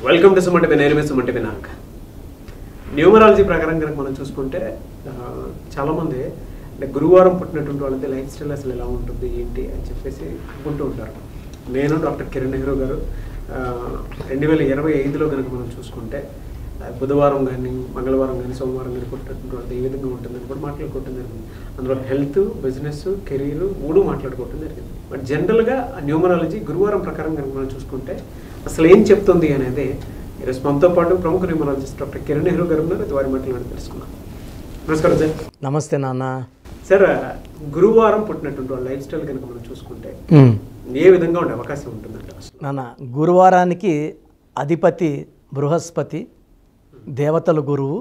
Welcome to Suman TV. నేను Suman TV Nag. Numerology ప్రకారం కనుక మనం చూసుకుంటే చాలామంది అంటే గురువారం పుట్టినటువంటి వాళ్ళది లైఫ్ స్టైల్ అసలు ఎలా ఉంటుంది ఏంటి అని చెప్పేసి అనుకుంటూ ఉంటారు. నేను డాక్టర్ కిరణ్ నెహ్రూ గారు 2025లో కనుక మనం చూసుకుంటే బుధవారం కానీ మంగళవారం కానీ సోమవారం కానీ పుట్టినటువంటి వాళ్ళది ఏ విధంగా ఉంటుందని కూడా మాట్లాడుకోవటం జరిగింది. అందులో హెల్త్, బిజినెస్, కెరీర్ మూడు మాట్లాడుకోవటం జరిగింది. బట్ జనరల్గా న్యూమరాలజీ గురువారం ప్రకారం కనుక మనం చూసుకుంటే అసలు ఏం చెప్తుంది అనేది ఈరోజు మనతో పాటు ప్రముఖ న్యూమరాలజిస్ట్ డాక్టర్ కిరణ్ నెహ్రూ గారు ఉన్నారు. వారి మాటలు తెలుసుకున్నాం. నమస్కారం సార్. నమస్తే నాన్న. సార్, గురువారం పుట్టినటువంటి వాళ్ళ లైఫ్ స్టైల్ కనుక మనం చూసుకుంటే ఏ విధంగా ఉండే అవకాశం ఉంటుందంట? నాన్న, గురువారానికి అధిపతి బృహస్పతి, దేవతల గురువు.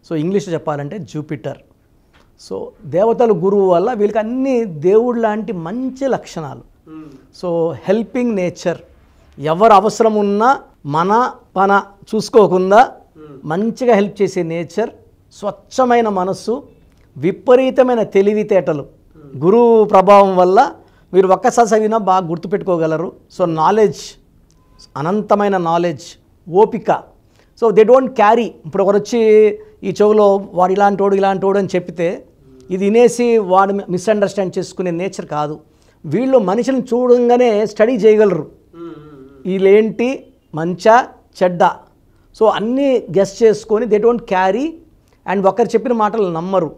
సో ఇంగ్లీష్ చెప్పాలంటే జూపిటర్. సో దేవతల గురువు వల్ల వీళ్ళకి అన్ని దేవుడు లాంటి మంచి లక్షణాలు. సో హెల్పింగ్ నేచర్, ఎవరు అవసరం ఉన్నా మన పన చూసుకోకుండా మంచిగా హెల్ప్ చేసే నేచర్, స్వచ్ఛమైన మనస్సు, విపరీతమైన తెలివితేటలు. గురువు ప్రభావం వల్ల మీరు ఒక్కసారి చదివినా బాగా గుర్తుపెట్టుకోగలరు. సో నాలెడ్జ్, అనంతమైన నాలెడ్జ్, ఓపిక. So they don't carry. ఇప్పుడు ఒకరు వచ్చి ఈ చెవులో వాడు ఇలాంటోడు అని చెప్తే ఇది వినేసి వాడు మిస్అండర్స్టాండ్ చేసుకునే నేచర్ కాదు. వీళ్ళు మనిషిని చూడంగానే స్టడీ చేయగలరు. వీళ్ళేంటి, మంచా చెడ్డ, సో అన్నీ గెస్ చేసుకొని దే డోంట్ క్యారీ. అండ్ ఒకరు చెప్పిన మాటలు నమ్మరు.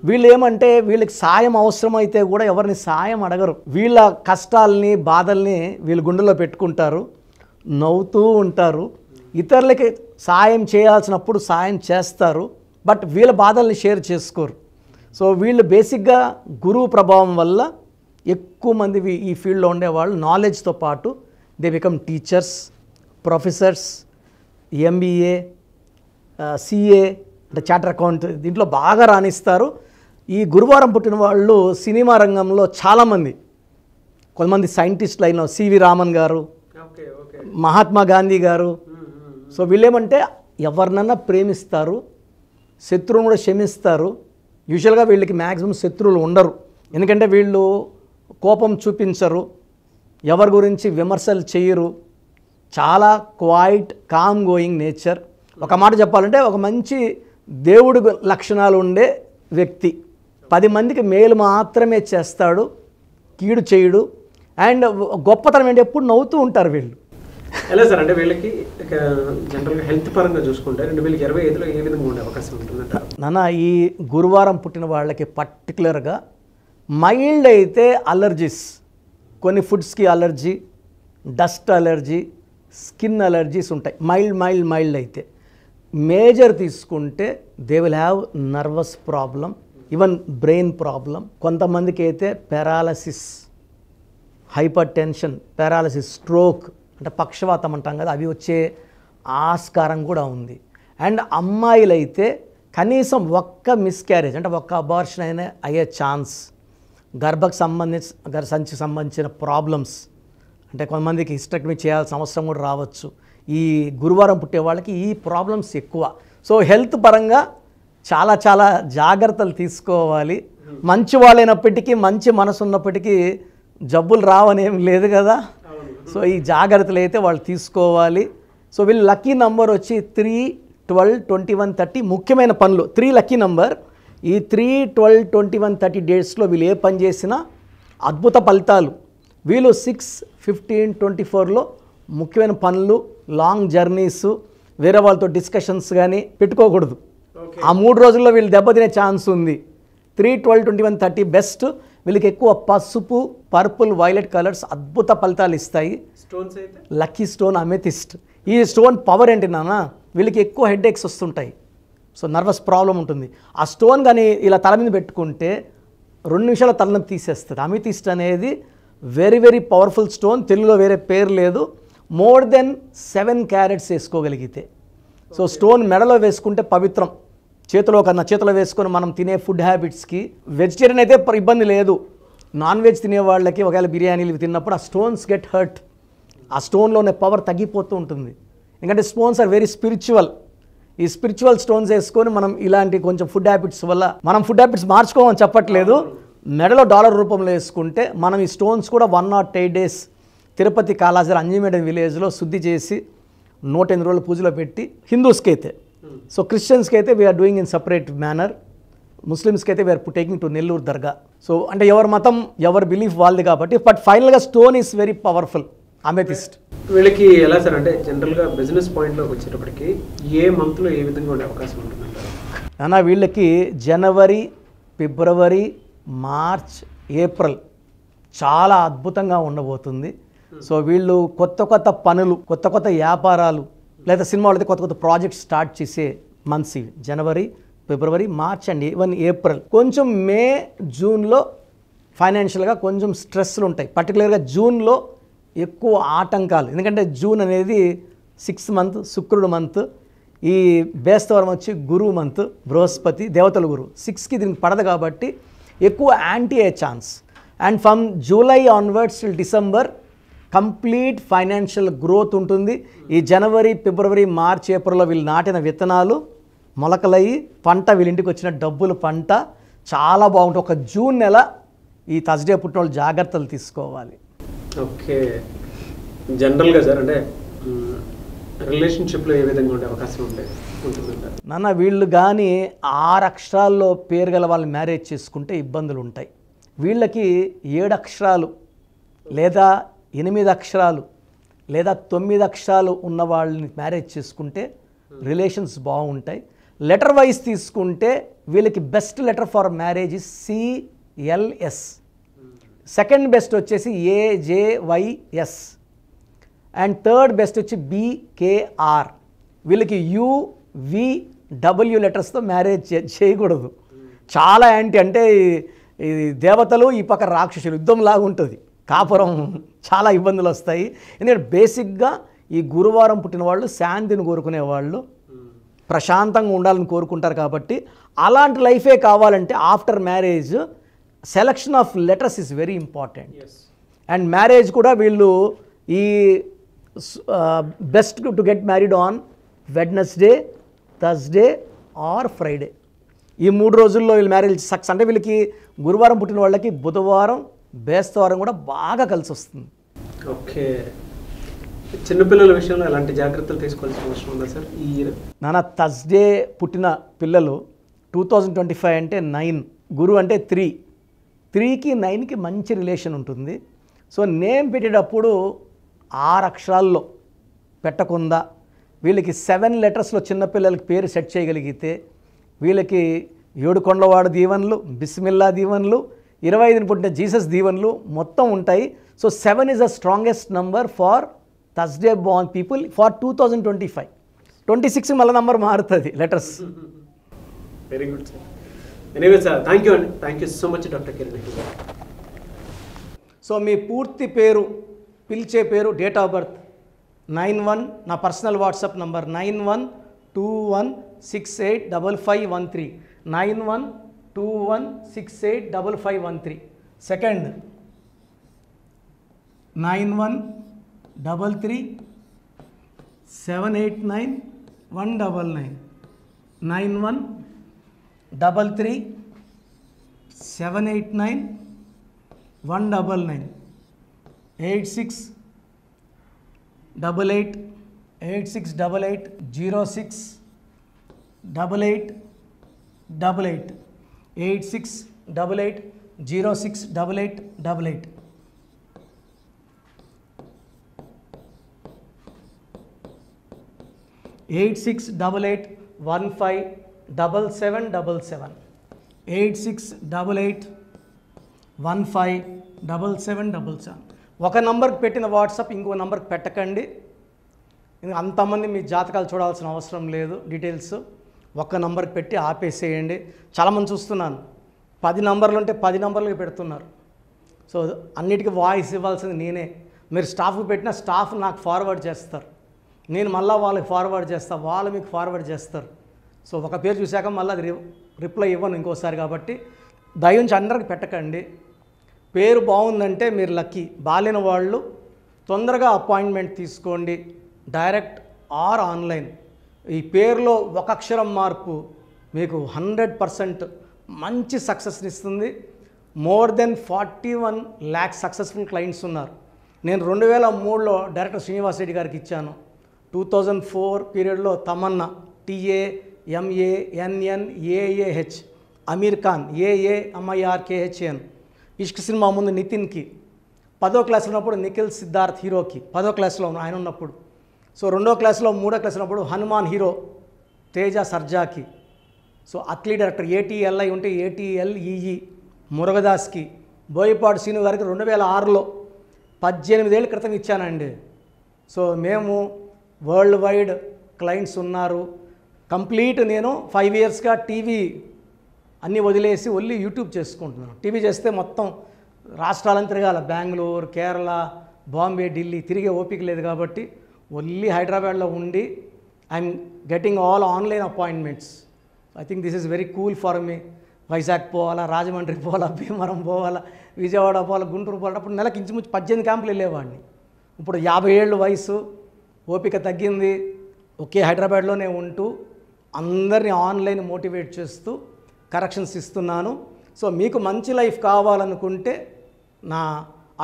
వీళ్ళు ఏమంటే వీళ్ళకి సాయం అవసరమైతే కూడా ఎవరిని సాయం అడగరు. వీళ్ళ కష్టాలని, బాధల్ని వీళ్ళు గుండెలో పెట్టుకుంటారు, నవ్వుతూ ఉంటారు. ఇతరులకి సాయం చేయాల్సినప్పుడు సాయం చేస్తారు, బట్ వీళ్ళ బాధల్ని షేర్ చేసుకోరు. సో వీళ్ళు బేసిక్గా గురువు ప్రభావం వల్ల ఎక్కువ మంది ఈ ఫీల్డ్లో ఉండేవాళ్ళు నాలెడ్జ్తో పాటు they become teachers, professors, MBA, CA అంటే చార్టర్ అకౌంట్, దీంట్లో బాగా రాణిస్తారు. ఈ గురువారం పుట్టిన వాళ్ళు సినిమా రంగంలో చాలామంది, కొంతమంది సైంటిస్ట్ లైన్లో సివి రామన్ గారు, మహాత్మా గాంధీ గారు. సో వీళ్ళేమంటే ఎవరినన్నా ప్రేమిస్తారు, శత్రువును కూడా క్షమిస్తారు. యూజువల్గా వీళ్ళకి మ్యాక్సిమం శత్రువులు ఉండరు, ఎందుకంటే వీళ్ళు కోపం చూపించరు, ఎవరి గురించి విమర్శలు చేయరు. చాలా క్వైట్, కామ్ గోయింగ్ నేచర్. ఒక మాట చెప్పాలంటే ఒక మంచి దేవుడి లక్షణాలు ఉండే వ్యక్తి. 10 మందికి మేలు మాత్రమే చేస్తాడు, కీడు చేయడు. అండ్ గొప్పతనం ఏంటి, ఎప్పుడు నవ్వుతూ ఉంటారు వీళ్ళు. ఎలా సార్, అంటే వీళ్ళకి జనరల్గా హెల్త్ పరంగా చూసుకుంటే 2025లో ఏ విధంగా ఉండే అవకాశం ఉంటుందంట? నాన్న, ఈ గురువారం పుట్టిన వాళ్ళకి పర్టికులర్గా మైల్డ్ అయితే అలర్జీస్, కొన్ని ఫుడ్స్కి allergy, dust allergy, skin allergies ఉంటాయి. మైల్డ్ అయితే. మేజర్ తీసుకుంటే they will have nervous problem, even brain problem. కొంతమందికి అయితే paralysis, hypertension, paralysis, stroke అంటే పక్షవాతం అంటాం కదా, అవి వచ్చే ఆస్కారం కూడా ఉంది. అండ్ అమ్మాయిలైతే కనీసం ఒక్క మిస్క్యారేజ్ అంటే ఒక్క అబార్షన్ అయినా అయ్యే ఛాన్స్, సంచికి సంబంధించిన ప్రాబ్లమ్స్, అంటే కొంతమందికి హిస్టెక్టమీ చేయాల్సిన అవసరం కూడా రావచ్చు. ఈ గురువారం పుట్టే వాళ్ళకి ఈ ప్రాబ్లమ్స్ ఎక్కువ. సో హెల్త్ పరంగా చాలా చాలా జాగ్రత్తలు తీసుకోవాలి. మంచి వాళ్ళైనప్పటికీ, మంచి మనసు ఉన్నప్పటికీ జబ్బులు రావనేం లేదు కదా. సో ఈ జాగ్రత్తలు అయితే వాళ్ళు తీసుకోవాలి. సో వీళ్ళు లక్కీ నంబర్ వచ్చి 3, 12, 21, 30. ముఖ్యమైన పనులు 3 లక్కీ నంబర్. ఈ 3, 12, 21, 30 డేట్స్లో వీళ్ళు ఏ పని చేసినా అద్భుత ఫలితాలు. వీళ్ళు 6, 15, 24లో ముఖ్యమైన పనులు, లాంగ్ జర్నీస్, వేరే వాళ్ళతో డిస్కషన్స్ కానీ పెట్టుకోకూడదు. ఆ 3 రోజుల్లో వీళ్ళు దెబ్బతినే ఛాన్స్ ఉంది. 3, 12, 21, 30 బెస్ట్. వీళ్ళకి ఎక్కువ పసుపు, పర్పుల్, వైలెట్ కలర్స్ అద్భుత ఫలితాలు ఇస్తాయి. స్టోన్స్ అయితే లక్కీ స్టోన్ అమెథిస్ట్. ఈ స్టోన్ పవర్ ఏంటి నాన్న, వీళ్ళకి ఎక్కువ హెడేక్స్ వస్తుంటాయి, సో నర్వస్ ప్రాబ్లం ఉంటుంది. ఆ స్టోన్ కానీ ఇలా తల మీద పెట్టుకుంటే 2 నిమిషాల తలనొప్పి తీసేస్తుంది. అమెథిస్ట్ అనేది వెరీ వెరీ పవర్ఫుల్ స్టోన్. తెలుగులో వేరే పేరు లేదు. మోర్ దెన్ 7 క్యారెట్స్ వేసుకోగలిగితే. సో స్టోన్ మెడలో వేసుకుంటే పవిత్రం. చేతిలో వేసుకొని మనం తినే ఫుడ్ హ్యాబిట్స్కి, వెజిటేరియన్ అయితే ఇబ్బంది లేదు. నాన్ వెజ్ తినే వాళ్ళకి ఒకవేళ బిర్యానీలు తిన్నప్పుడు ఆ స్టోన్స్ గెట్ హర్ట్. ఆ స్టోన్లోనే పవర్ తగ్గిపోతూ ఉంటుంది. ఎందుకంటే స్టోన్స్ ఆర్ వెరీ స్పిరిచువల్. ఈ స్పిరిచువల్ స్టోన్స్ వేసుకొని మనం ఇలాంటి కొంచెం ఫుడ్ హ్యాబిట్స్ వల్ల, మనం ఫుడ్ హ్యాబిట్స్ మార్చుకోమని చెప్పట్లేదు, మెడలో డాలర్ రూపంలో వేసుకుంటే మనం ఈ స్టోన్స్ కూడా 1 or 8 days తిరుపతి కాళాజీ అంజిమేడ విలేజ్లో శుద్ధి చేసి 108 రోజులు పూజలో పెట్టి హిందూస్కి అయితే. సో క్రిస్టియన్స్కి అయితే we're doing in separate manner, ముస్లిమ్స్కి అయితే వీఆర్ టేకింగ్ టు నెల్లూరు దర్గా. సో అంటే ఎవరి మతం ఎవరి బిలీఫ్ వాళ్ళది కాబట్టి, బట్ ఫైనల్గా stone is very powerful, amethyst. వీళ్ళకి ఎలా సార్ అంటే జనరల్గా బిజినెస్ పాయింట్లోకి వచ్చేటప్పటికి ఏ మంత్లో ఏ విధంగా ఉండే అవకాశం ఉంటుందంటారు? అన్న వీళ్ళకి జనవరి, ఫిబ్రవరి, మార్చ్, ఏప్రిల్ చాలా అద్భుతంగా ఉండబోతుంది. సో వీళ్ళు కొత్త కొత్త పనులు, కొత్త కొత్త వ్యాపారాలు, లేదా సినిమాలు అయితే కొత్త కొత్త ప్రాజెక్ట్స్ స్టార్ట్ చేసే మంత్స్ ఇవి. జనవరి, ఫిబ్రవరి, మార్చ్ అండ్ ఈవెన్ ఏప్రిల్. కొంచెం మే, జూన్లో ఫైనాన్షియల్గా కొంచెం స్ట్రెస్లు ఉంటాయి. పర్టికులర్గా జూన్లో ఎక్కువ ఆటంకాలు, ఎందుకంటే జూన్ అనేది 6th మంత్, శుక్రుడు మంత్. ఈ బేస్తవారం వచ్చి గురువు మంత్, బృహస్పతి దేవతల గురువు 6కి దీనికి పడదు కాబట్టి ఎక్కువ యాంటీ అయ్యే chance. And from July onwards till December complete financial growth ఉంటుంది. ఈ జనవరి, ఫిబ్రవరి, మార్చ్, ఏప్రిల్లో వీళ్ళు నాటిన విత్తనాలు మొలకలయ్యి పంట, వీళ్ళింటికి వచ్చిన డబ్బులు పంట చాలా బాగుంటుంది. ఒక జూన్ నెల ఈ థర్స్డే పుట్టిన వాళ్ళు జాగ్రత్తలు తీసుకోవాలి. ఓకే, జనరల్గా సార్ అంటే రిలేషన్షిప్లో ఏ విధంగా ఉండే అవకాశం ఉంటుందంటారు? నాన్న వీళ్ళు కానీ 6 అక్షరాల్లో పేరు గల వాళ్ళు మ్యారేజ్ చేసుకుంటే ఇబ్బందులు ఉంటాయి. వీళ్ళకి 7 అక్షరాలు లేదా 8 అక్షరాలు లేదా 9 అక్షరాలు ఉన్న వాళ్ళని మ్యారేజ్ చేసుకుంటే రిలేషన్స్ బాగుంటాయి. లెటర్ వైజ్ తీసుకుంటే వీళ్ళకి best letter for marriage is CLS. Second best వచ్చేసి AJYS. అండ్ థర్డ్ బెస్ట్ వచ్చి BKR. వీళ్ళకి UVW లెటర్స్తో మ్యారేజ్ చేయకూడదు. చాలా యాంటీ, అంటే ఇది దేవతలు ఈ పక్క రాక్షసులు యుద్ధం లాగా ఉంటుంది. కాపురం చాలా ఇబ్బందులు వస్తాయి. ఎందుకంటే బేసిక్గా ఈ గురువారం పుట్టిన వాళ్ళు శాంతిని కోరుకునే వాళ్ళు, ప్రశాంతంగా ఉండాలని కోరుకుంటారు. కాబట్టి అలాంటి లైఫే కావాలంటే after marriage selection of letters is very important. And marriage కూడా వీళ్ళు ఈ best to get married on Wednesday, Thursday or Friday. ఈ 3 రోజుల్లో వీళ్ళు మ్యారేజ్ సక్సెస్. అంటే వీళ్ళకి గురువారం పుట్టిన వాళ్ళకి బుధవారం, బేస్తవారం కూడా బాగా కలిసి వస్తుంది. ఓకే, చిన్నపిల్లల విషయంలో ఎలాంటి జాగ్రత్తలు తీసుకోవాల్సిన అవసరం ఉందా సార్ ఈ ఇయర్? నాన్న థర్స్డే పుట్టిన పిల్లలు 2025 అంటే 9, గురు అంటే 3, 3కి 9కి మంచి రిలేషన్ ఉంటుంది. సో నేమ్ పెట్టేటప్పుడు 6 అక్షరాల్లో పెట్టకుండా వీళ్ళకి 7 లెటర్స్లో చిన్నపిల్లలకి పేరు సెట్ చేయగలిగితే వీళ్ళకి 7 కొండలవాడు దీవెనలు, బిస్మిల్లా దీవెనలు, 25 పుట్టిన జీసస్ దీవెనలు మొత్తం ఉంటాయి. So 7 is the strongest number for Thursday born people for 2025. 26 మళ్ళీ నంబర్ మారుతుంది letters. Very good sir. Anyway sir, thank you అండి. Thank you so much doctor Kiran. So మీ పూర్తి పేరు, పిలిచే పేరు, డేట్ ఆఫ్ బర్త్ 91, నా personal WhatsApp number 9121685513, 9121685513. Second 9133789199, 9133789199, 868886880688, 8688068888. Eight six double eight 157777, 8688157777. ఒక నంబర్కి పెట్టిన వాట్సాప్ ఇంకో నంబర్కి పెట్టకండి. అంతమంది మీ జాతకాలు చూడాల్సిన అవసరం లేదు. డీటెయిల్స్ ఒక్క నంబర్కి పెట్టి ఆపేసేయండి. చాలామంది చూస్తున్నాను 10 నంబర్లు ఉంటే 10 నంబర్లకి పెడుతున్నారు. సో అన్నిటికీ వాయిస్ ఇవ్వాల్సింది నేనే. మీరు స్టాఫ్కి పెట్టిన స్టాఫ్ నాకు ఫార్వర్డ్ చేస్తారు, నేను మళ్ళీ వాళ్ళకి ఫార్వర్డ్ చేస్తాను, వాళ్ళు మీకు ఫార్వర్డ్ చేస్తారు. సో ఒక పేరు చూశాక మళ్ళీ అది రిప్లై ఇవ్వను ఇంకోసారి. కాబట్టి దయించి అందరికి పెట్టకండి. పేరు బాగుందంటే మీరు లక్కీ. బాలేని వాళ్ళు తొందరగా అపాయింట్మెంట్ తీసుకోండి, డైరెక్ట్ ఆర్ ఆన్లైన్. ఈ పేరులో ఒక అక్షరం మార్పు మీకు 100% మంచి సక్సెస్ని ఇస్తుంది. More than 41 lakhs successful clients ఉన్నారు. నేను 2003లో డైరెక్టర్ శ్రీనివాస్ రెడ్డి గారికి ఇచ్చాను. 2004 పీరియడ్లో తమన్నా TAMANNAAH, అమీర్ ఖాన్ AAMIRKHAN, ఇష్క్ సినిమా ముందు నితిన్కి, 10వ క్లాస్ ఉన్నప్పుడు నిఖిల్ సిద్ధార్థ్ హీరోకి, 10వ క్లాస్లో ఆయన ఉన్నప్పుడు. సో 2వ క్లాస్లో 3వ క్లాస్ ఉన్నప్పుడు హనుమాన్ హీరో తేజ సర్జాకి. సో అథ్లీ డైరెక్టర్ ATLI ఉంటే ATLEE మురుగదాస్కి. బోయపాటి శ్రీను గారికి 2006లో 18 ఏళ్ళ క్రితం ఇచ్చానండి. సో మేము వరల్డ్ వైడ్ క్లయింట్స్ ఉన్నారు. కంప్లీట్ నేను 5 ఇయర్స్గా టీవీ అన్నీ వదిలేసి ఓన్లీ యూట్యూబ్ చేసుకుంటున్నాను. టీవీ చేస్తే మొత్తం రాష్ట్రాలను తిరగాల, బెంగళూరు, కేరళ, బాంబే, ఢిల్లీ తిరిగే ఓపిక లేదు కాబట్టి ఓన్లీ హైదరాబాద్లో ఉండి I'm getting all online appointments. I think this is very cool for me. Vizag పోవాలా, రాజమండ్రి పోవాలా, భీమవరం పోవాలా, విజయవాడ పోవాలా, గుంటూరు పోవాలా. అప్పుడు నెలకి ఇంచుమించు 18 క్యాంపులు వెళ్ళేవాడిని. ఇప్పుడు 50 ఏళ్ళు వయసు, ఓపిక తగ్గింది. ఒకే హైదరాబాద్లోనే ఉంటూ అందరినీ ఆన్లైన్ మోటివేట్ చేస్తూ కరెక్షన్స్ ఇస్తున్నాను. సో మీకు మంచి లైఫ్ కావాలనుకుంటే నా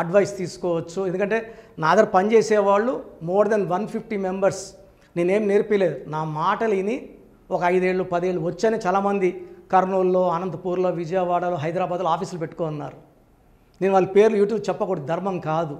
అడ్వైస్ తీసుకోవచ్చు. ఎందుకంటే నా దగ్గర పనిచేసేవాళ్ళు మోర్ దెన్ 150 మెంబర్స్. నేనేం నేర్పిలేదు, నా మాటలు విని ఒక 5 ఏళ్ళు 10 ఏళ్ళు వచ్చని చాలామంది కర్నూలులో, అనంతపూర్లో, విజయవాడలో, హైదరాబాద్లో ఆఫీసులు పెట్టుకున్నారు. నేను వాళ్ళ పేర్లు యూట్యూబ్ చెప్పకూడదు, ధర్మం కాదు.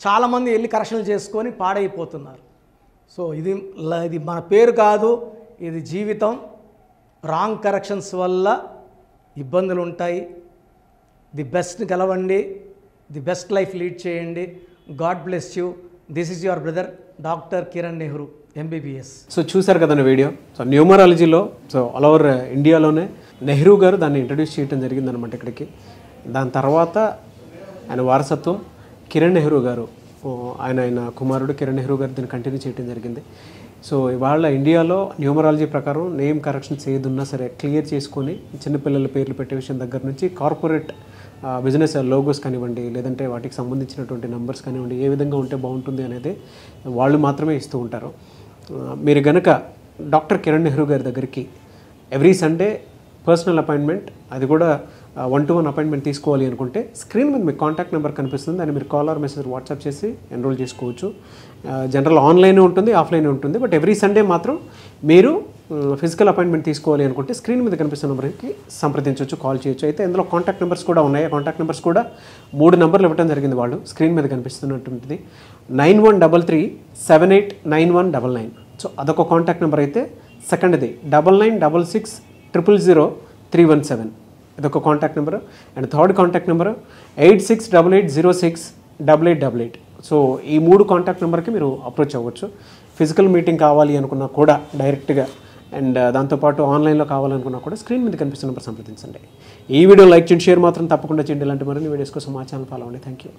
చాలామంది వెళ్ళి కరెక్షన్లు చేసుకొని పాడైపోతున్నారు. సో ఇది మన పేరు కాదు, ఇది జీవితం. రాంగ్ కరెక్షన్స్ వల్ల ఇబ్బందులు ఉంటాయి. ది బెస్ట్ గెలవండి, ది బెస్ట్ లైఫ్ లీడ్ చేయండి. God bless you. This is your brother doctor Kiran Nehru MBBS. So చూసారు కదండి వీడియో. సో న్యూమరాలజీలో సో ఆల్ ఓవర్ ఇండియాలోనే నెహ్రూ గారు దాన్ని ఇంట్రడ్యూస్ చేయడం జరిగిందనమాట ఇక్కడికి. దాని తర్వాత ఆయన వారసత్వం కిరణ్ నెహ్రూ గారు, ఆయన కుమారుడు కిరణ్ నెహ్రూ గారు దీన్ని కంటిన్యూ చేయడం జరిగింది. సో ఇవాళ ఇండియాలో న్యూమరాలజీ ప్రకారం నేమ్ కరెక్షన్స్ ఏదున్నా సరే క్లియర్ చేసుకొని చిన్నపిల్లల పేర్లు పెట్టే విషయం దగ్గర నుంచి కార్పొరేట్ బిజినెస్ లోగోస్ కానివ్వండి, లేదంటే వాటికి సంబంధించినటువంటి నెంబర్స్ కానివ్వండి, ఏ విధంగా ఉంటే బాగుంటుంది అనేది వాళ్ళు మాత్రమే ఇస్తూ ఉంటారు. మీరు గనక డాక్టర్ కిరణ్ నెహ్రూ గారి దగ్గరికి ఎవ్రీ సండే పర్సనల్ అపాయింట్మెంట్, అది కూడా 1-to-1 అపాయింట్మెంట్ తీసుకోవాలి అనుకుంటే స్క్రీన్ మీద మీకు కాంటాక్ట్ నెంబర్ కనిపిస్తుంది. దాన్ని మీరు కాల్ ఆర్ మెసేజ్ వాట్సాప్ చేసి ఎన్రోల్ చేసుకోవచ్చు. జనరల్ ఆన్లైన్ ఉంటుంది, ఆఫ్లైన్ ఉంటుంది. బట్ ఎవ్రీ సండే మాత్రం మీరు ఫిజికల్ అపాయింట్మెంట్ తీసుకోవాలి అనుకుంటే స్క్రీన్ మీద కనిపిస్తున్న నెంబర్కి సంప్రదించవచ్చు, కాల్ చేయొచ్చు. అయితే ఇందులో కాంటాక్ట్ నెంబర్స్ కూడా ఉన్నాయి. కాంటాక్ట్ నెంబర్స్ కూడా 3 నెంబర్లు ఇవ్వడం జరిగింది వాళ్ళు. స్క్రీన్ మీద కనిపిస్తున్నటువంటిది 9133789199. సో అదొక కాంటాక్ట్ నెంబర్ అయితే, సెకండ్ది 9966000317, ఇదొక contact number. And third contact number 8688068888. So ఈ 3 కాంటాక్ట్ నెంబర్కి మీరు అప్రోచ్ అవ్వచ్చు. ఫిజికల్ మీటింగ్ కావాలి అనుకున్నా కూడా డైరెక్ట్గా, అండ్ దాంతోపాటు ఆన్లైన్లో కావాలనుకున్నా కూడా స్క్రీన్ మీద కనిపిస్తున్న నెంబర్ సంప్రదించండి. ఈ వీడియో లైక్ చేయండి, షేర్ మాత్రం తప్పకుండా చేయండి. ఇలాంటి మరిన్ని వీడియోస్ కోసం మా ఛానల్ ఫాలో అవ్వండి. Thank you.